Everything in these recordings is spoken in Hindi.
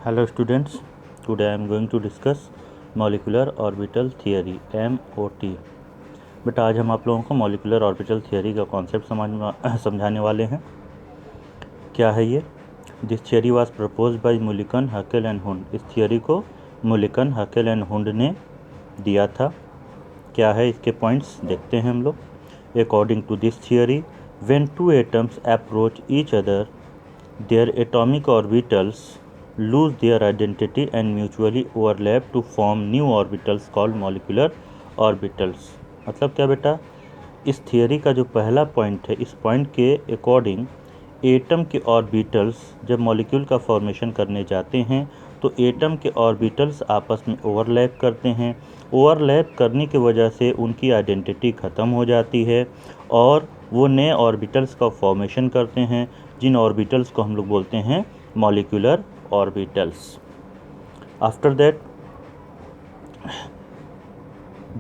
Hello students, today I am going to discuss Molecular Orbital Theory MOT। बेटा आज हम आप लोगों को मॉलिक्यूलर ऑर्बिटल थियरी का कॉन्सेप्ट समझाने वाले हैं। क्या है ये? This theory was propose by Mulliken, Hückel and Hund. इस थियरी को मुलिकन, हकेल एंड हुंड ने दिया था। क्या है इसके पॉइंट्स देखते हैं हम लोग। According to this theory, when two atoms approach each other, their atomic orbitals lose their identity and mutually overlap to form new orbitals called molecular orbitals। मतलब क्या बेटा? इस थियरी का जो पहला पॉइंट है, इस पॉइंट के अकॉर्डिंग एटम के ऑर्बिटल्स जब मॉलिक्यूल का फॉर्मेशन करने जाते हैं तो एटम के ऑर्बिटल्स आपस में ओवरलैप करते हैं। ओवरलैप करने की वजह से उनकी आइडेंटिटी ख़त्म हो जाती है और वो नए ऑर्बिटल्स का फॉर्मेशन करते हैं, जिन ऑर्बिटल्स को हम लोग बोलते हैं molecular orbitals. After that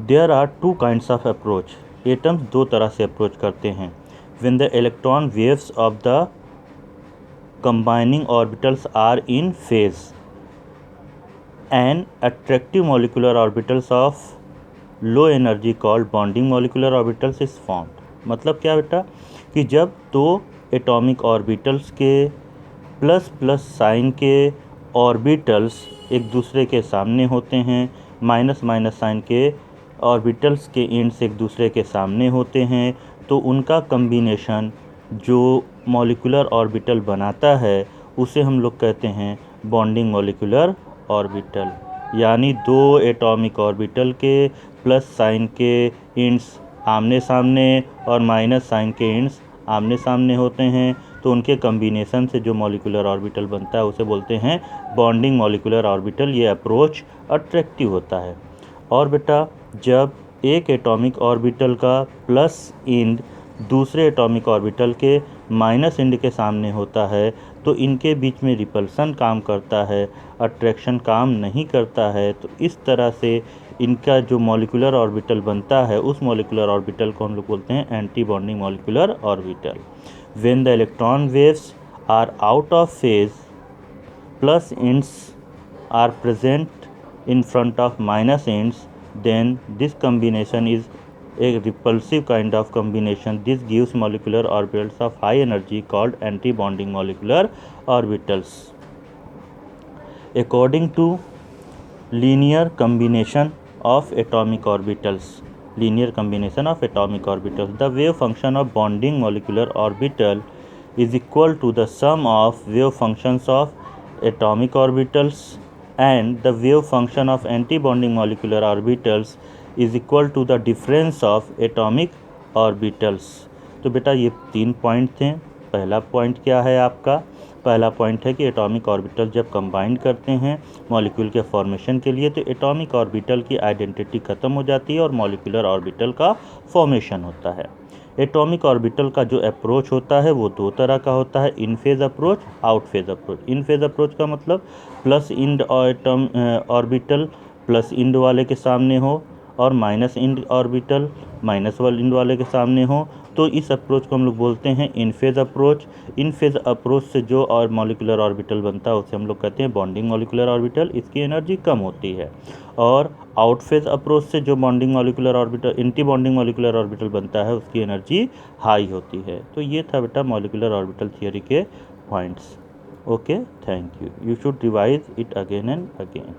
there are two kinds of approach. Atoms दो तरह से अप्रोच करते हैं। When the electron waves of the combining orbitals are in phase and attractive molecular orbitals of low energy called bonding molecular orbitals is formed. मतलब क्या बेटा कि जब दो एटॉमिक ऑर्बिटल्स के प्लस प्लस साइन के ऑर्बिटल्स एक दूसरे के सामने होते हैं, माइनस माइनस साइन के ऑर्बिटल्स के एंड्स एक दूसरे के सामने होते हैं, तो उनका कम्बिनेशन जो मॉलिक्यूलर ऑर्बिटल बनाता है उसे हम लोग कहते हैं बॉन्डिंग मॉलिक्यूलर ऑर्बिटल। यानी दो एटॉमिक ऑर्बिटल के प्लस साइन के एंड्स आमने सामने और माइनस साइन के एंड्स आमने सामने होते हैं, तो उनके कम्बिनेशन से जो मॉलिक्यूलर ऑर्बिटल बनता है उसे बोलते हैं बॉन्डिंग मॉलिक्यूलर ऑर्बिटल। ये अप्रोच अट्रैक्टिव होता है। और बेटा जब एक एटॉमिक ऑर्बिटल का प्लस एंड दूसरे एटॉमिक ऑर्बिटल के माइनस एंड के सामने होता है तो इनके बीच में रिपल्सन काम करता है, अट्रैक्शन काम नहीं करता है। तो इस तरह से इनका जो मॉलिक्यूलर ऑर्बिटल बनता है उस मॉलिक्यूलर ऑर्बिटल को हम लोग बोलते हैं anti bonding molecular orbital. When the electron waves are out of phase, plus ends are present in front of minus ends, then this combination is a repulsive kind of combination. This gives molecular orbitals of high energy called anti-bonding molecular orbitals. According to linear combination of atomic orbitals, the wave function of bonding molecular orbital is equal to the sum of wave functions of atomic orbitals and the wave function of anti-bonding molecular orbitals is equal to the difference of atomic orbitals। तो बेटा ये तीन पॉइंट थे। पहला पॉइंट क्या है आपका? पहला पॉइंट है कि एटॉमिक ऑर्बिटल जब कंबाइन करते हैं मॉलिक्यूल के फॉर्मेशन के लिए तो एटॉमिक ऑर्बिटल की आइडेंटिटी ख़त्म हो जाती है और मॉलिक्यूलर ऑर्बिटल का फॉर्मेशन होता है। एटॉमिक ऑर्बिटल का जो अप्रोच होता है वो दो तरह का होता है, in phase approach, out phase approach. In phase approach का मतलब plus end orbital plus end वाले के सामने हो और माइनस इंड ऑर्बिटल माइनस वाले इंड वाले के सामने हो, तो इस अप्रोच को हम लोग बोलते हैं इन phase approach. In phase approach से जो और मॉलिक्यूलर ऑर्बिटल बनता है उसे हम लोग कहते हैं बॉन्डिंग मॉलिक्यूलर ऑर्बिटल, इसकी एनर्जी कम होती है। और आउट फेज अप्रोच से जो bonding molecular orbital anti bonding molecular orbital बनता है उसकी एनर्जी हाई होती है। तो ये था बेटा मॉलिक्यूलर ऑर्बिटल थियरी के points. Okay, thank you. You should revise it again and again.